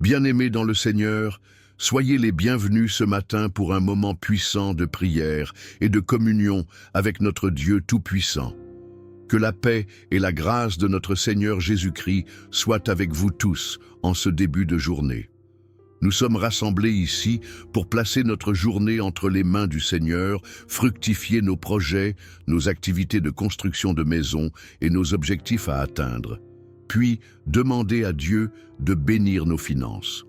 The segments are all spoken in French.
Bien-aimés dans le Seigneur, soyez les bienvenus ce matin pour un moment puissant de prière et de communion avec notre Dieu Tout-Puissant. Que la paix et la grâce de notre Seigneur Jésus-Christ soient avec vous tous en ce début de journée. Nous sommes rassemblés ici pour placer notre journée entre les mains du Seigneur, fructifier nos projets, nos activités de construction de maisons et nos objectifs à atteindre. Puis, demander à Dieu de bénir nos finances.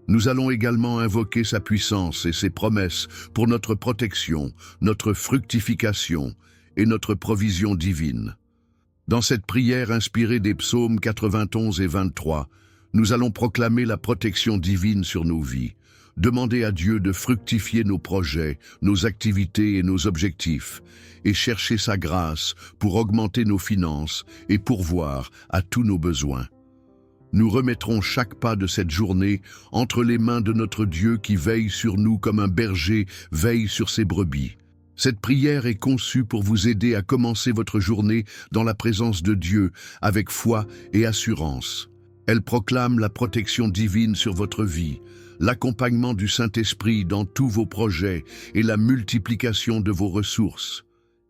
Nous allons également invoquer sa puissance et ses promesses pour notre protection, notre fructification et notre provision divine. Dans cette prière inspirée des psaumes 91 et 23, nous allons proclamer la protection divine sur nos vies, demander à Dieu de fructifier nos projets, nos activités et nos objectifs, et chercher sa grâce pour augmenter nos finances et pourvoir à tous nos besoins. Nous remettrons chaque pas de cette journée entre les mains de notre Dieu qui veille sur nous comme un berger veille sur ses brebis. Cette prière est conçue pour vous aider à commencer votre journée dans la présence de Dieu avec foi et assurance. Elle proclame la protection divine sur votre vie, l'accompagnement du Saint-Esprit dans tous vos projets et la multiplication de vos ressources.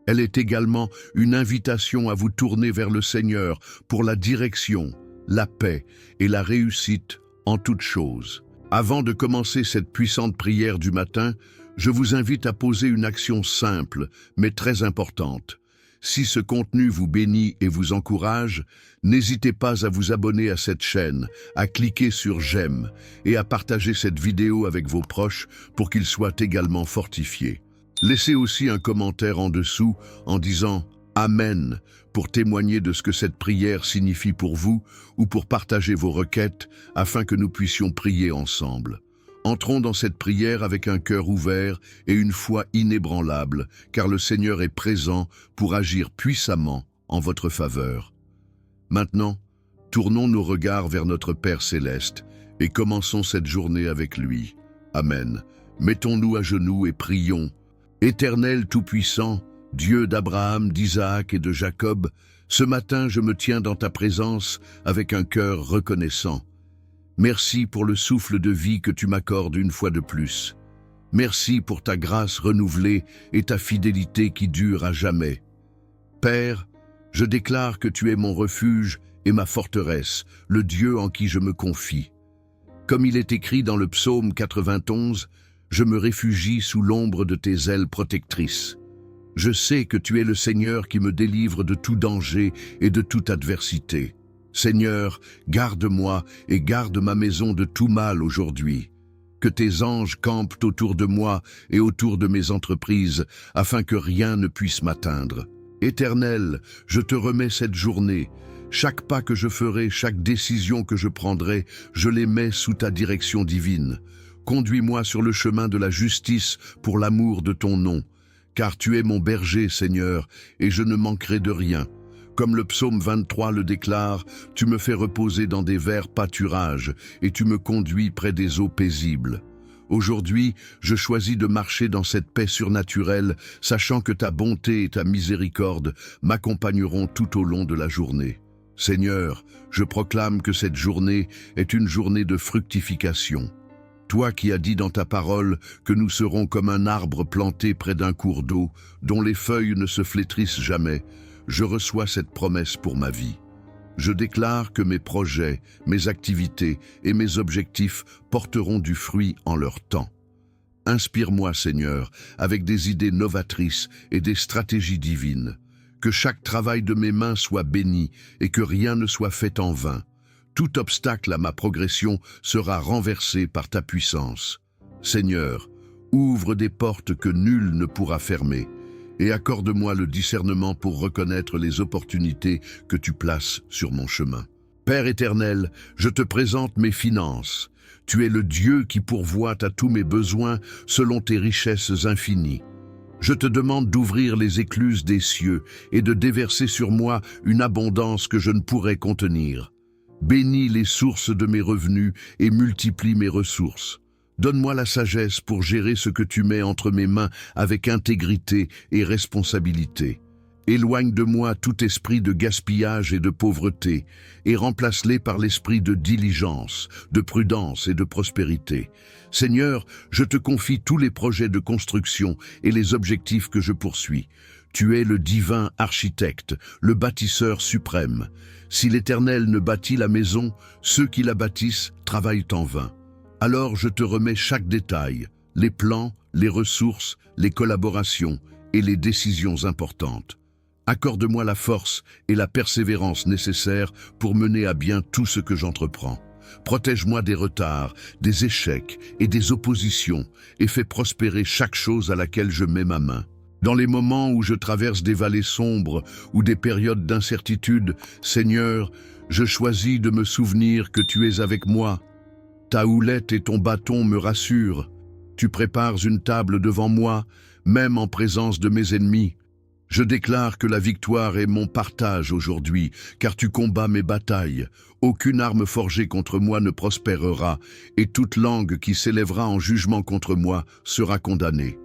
Elle est également une invitation à vous tourner vers le Seigneur pour la direction, la paix et la réussite en toutes choses. Avant de commencer cette puissante prière du matin, je vous invite à poser une action simple mais très importante. Si ce contenu vous bénit et vous encourage, n'hésitez pas à vous abonner à cette chaîne, à cliquer sur j'aime et à partager cette vidéo avec vos proches pour qu'ils soient également fortifiés. Laissez aussi un commentaire en dessous en disant « Amen » pour témoigner de ce que cette prière signifie pour vous ou pour partager vos requêtes afin que nous puissions prier ensemble. Entrons dans cette prière avec un cœur ouvert et une foi inébranlable, car le Seigneur est présent pour agir puissamment en votre faveur. Maintenant, tournons nos regards vers notre Père Céleste et commençons cette journée avec lui. Amen. Mettons-nous à genoux et prions. Éternel Tout-Puissant, Dieu d'Abraham, d'Isaac et de Jacob, ce matin je me tiens dans ta présence avec un cœur reconnaissant. Merci pour le souffle de vie que tu m'accordes une fois de plus. Merci pour ta grâce renouvelée et ta fidélité qui dure à jamais. Père, je déclare que tu es mon refuge et ma forteresse, le Dieu en qui je me confie. Comme il est écrit dans le psaume 91, je me réfugie sous l'ombre de tes ailes protectrices. Je sais que tu es le Seigneur qui me délivre de tout danger et de toute adversité. Seigneur, garde-moi et garde ma maison de tout mal aujourd'hui. Que tes anges campent autour de moi et autour de mes entreprises, afin que rien ne puisse m'atteindre. Éternel, je te remets cette journée. Chaque pas que je ferai, chaque décision que je prendrai, je les mets sous ta direction divine. Conduis-moi sur le chemin de la justice pour l'amour de ton nom. Car tu es mon berger, Seigneur, et je ne manquerai de rien. Comme le psaume 23 le déclare, tu me fais reposer dans des verts pâturages et tu me conduis près des eaux paisibles. Aujourd'hui, je choisis de marcher dans cette paix surnaturelle, sachant que ta bonté et ta miséricorde m'accompagneront tout au long de la journée. Seigneur, je proclame que cette journée est une journée de fructification. Toi qui as dit dans ta parole que nous serons comme un arbre planté près d'un cours d'eau, dont les feuilles ne se flétrissent jamais, je reçois cette promesse pour ma vie. Je déclare que mes projets, mes activités et mes objectifs porteront du fruit en leur temps. Inspire-moi, Seigneur, avec des idées novatrices et des stratégies divines. Que chaque travail de mes mains soit béni et que rien ne soit fait en vain. Tout obstacle à ma progression sera renversé par ta puissance. Seigneur, ouvre des portes que nul ne pourra fermer. Et accorde-moi le discernement pour reconnaître les opportunités que tu places sur mon chemin. Père éternel, je te présente mes finances. Tu es le Dieu qui pourvoit à tous mes besoins selon tes richesses infinies. Je te demande d'ouvrir les écluses des cieux et de déverser sur moi une abondance que je ne pourrais contenir. Bénis les sources de mes revenus et multiplie mes ressources. Donne-moi la sagesse pour gérer ce que tu mets entre mes mains avec intégrité et responsabilité. Éloigne de moi tout esprit de gaspillage et de pauvreté, et remplace-les par l'esprit de diligence, de prudence et de prospérité. Seigneur, je te confie tous les projets de construction et les objectifs que je poursuis. Tu es le divin architecte, le bâtisseur suprême. Si l'Éternel ne bâtit la maison, ceux qui la bâtissent travaillent en vain. Alors je te remets chaque détail, les plans, les ressources, les collaborations et les décisions importantes. Accorde-moi la force et la persévérance nécessaires pour mener à bien tout ce que j'entreprends. Protège-moi des retards, des échecs et des oppositions et fais prospérer chaque chose à laquelle je mets ma main. Dans les moments où je traverse des vallées sombres ou des périodes d'incertitude, Seigneur, je choisis de me souvenir que tu es avec moi. Ta houlette et ton bâton me rassurent. Tu prépares une table devant moi, même en présence de mes ennemis. Je déclare que la victoire est mon partage aujourd'hui, car tu combats mes batailles. Aucune arme forgée contre moi ne prospérera, et toute langue qui s'élèvera en jugement contre moi sera condamnée.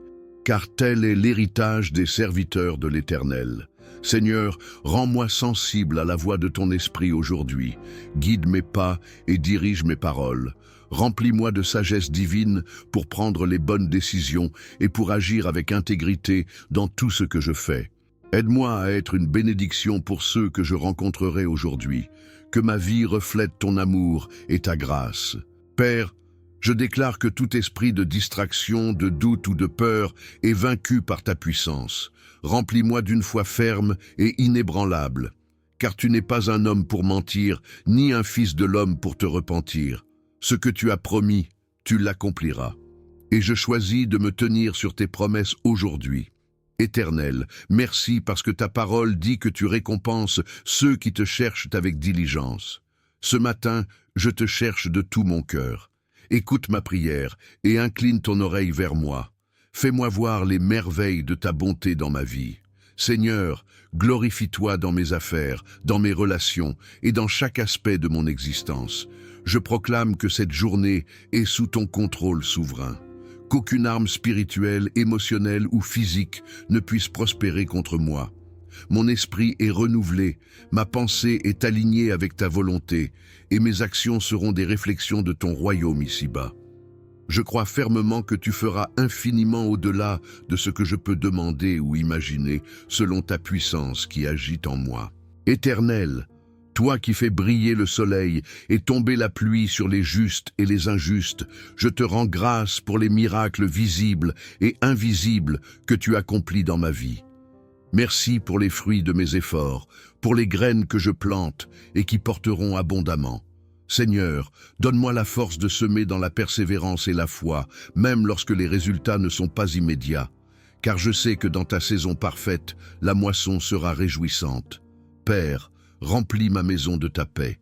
Car tel est l'héritage des serviteurs de l'Éternel. Seigneur, rends-moi sensible à la voix de ton esprit aujourd'hui. Guide mes pas et dirige mes paroles. Remplis-moi de sagesse divine pour prendre les bonnes décisions et pour agir avec intégrité dans tout ce que je fais. Aide-moi à être une bénédiction pour ceux que je rencontrerai aujourd'hui. Que ma vie reflète ton amour et ta grâce. Père, je déclare que tout esprit de distraction, de doute ou de peur est vaincu par ta puissance. Remplis-moi d'une foi ferme et inébranlable. Car tu n'es pas un homme pour mentir, ni un fils de l'homme pour te repentir. Ce que tu as promis, tu l'accompliras. Et je choisis de me tenir sur tes promesses aujourd'hui. Éternel, merci parce que ta parole dit que tu récompenses ceux qui te cherchent avec diligence. Ce matin, je te cherche de tout mon cœur. Écoute ma prière et incline ton oreille vers moi. Fais-moi voir les merveilles de ta bonté dans ma vie. Seigneur, glorifie-toi dans mes affaires, dans mes relations et dans chaque aspect de mon existence. Je proclame que cette journée est sous ton contrôle souverain. Qu'aucune arme spirituelle, émotionnelle ou physique ne puisse prospérer contre moi. Mon esprit est renouvelé, ma pensée est alignée avec ta volonté, et mes actions seront des réflexions de ton royaume ici-bas. Je crois fermement que tu feras infiniment au-delà de ce que je peux demander ou imaginer, selon ta puissance qui agit en moi. Éternel, toi qui fais briller le soleil et tomber la pluie sur les justes et les injustes, je te rends grâce pour les miracles visibles et invisibles que tu accomplis dans ma vie. Merci pour les fruits de mes efforts, pour les graines que je plante et qui porteront abondamment. Seigneur, donne-moi la force de semer dans la persévérance et la foi, même lorsque les résultats ne sont pas immédiats, car je sais que dans ta saison parfaite, la moisson sera réjouissante. Père, remplis ma maison de ta paix.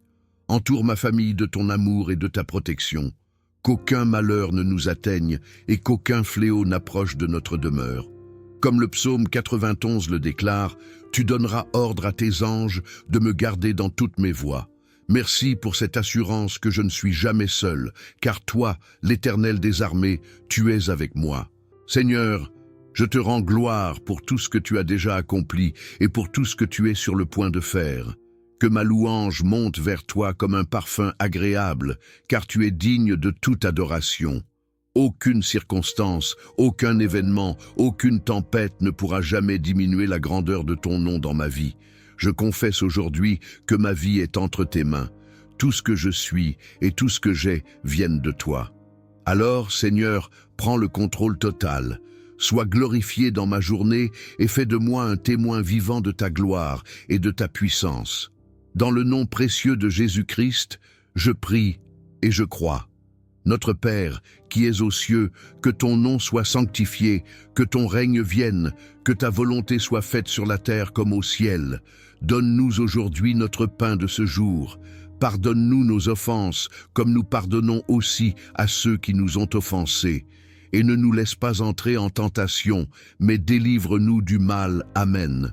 Entoure ma famille de ton amour et de ta protection. Qu'aucun malheur ne nous atteigne et qu'aucun fléau n'approche de notre demeure. Comme le psaume 91 le déclare, tu donneras ordre à tes anges de me garder dans toutes mes voies. Merci pour cette assurance que je ne suis jamais seul, car toi, l'Éternel des armées, tu es avec moi. Seigneur, je te rends gloire pour tout ce que tu as déjà accompli et pour tout ce que tu es sur le point de faire. Que ma louange monte vers toi comme un parfum agréable, car tu es digne de toute adoration. Aucune circonstance, aucun événement, aucune tempête ne pourra jamais diminuer la grandeur de ton nom dans ma vie. Je confesse aujourd'hui que ma vie est entre tes mains. Tout ce que je suis et tout ce que j'ai viennent de toi. Alors, Seigneur, prends le contrôle total. Sois glorifié dans ma journée et fais de moi un témoin vivant de ta gloire et de ta puissance. Dans le nom précieux de Jésus-Christ, je prie et je crois. Notre Père, qui es aux cieux, que ton nom soit sanctifié, que ton règne vienne, que ta volonté soit faite sur la terre comme au ciel. Donne-nous aujourd'hui notre pain de ce jour. Pardonne-nous nos offenses, comme nous pardonnons aussi à ceux qui nous ont offensés. Et ne nous laisse pas entrer en tentation, mais délivre-nous du mal. Amen.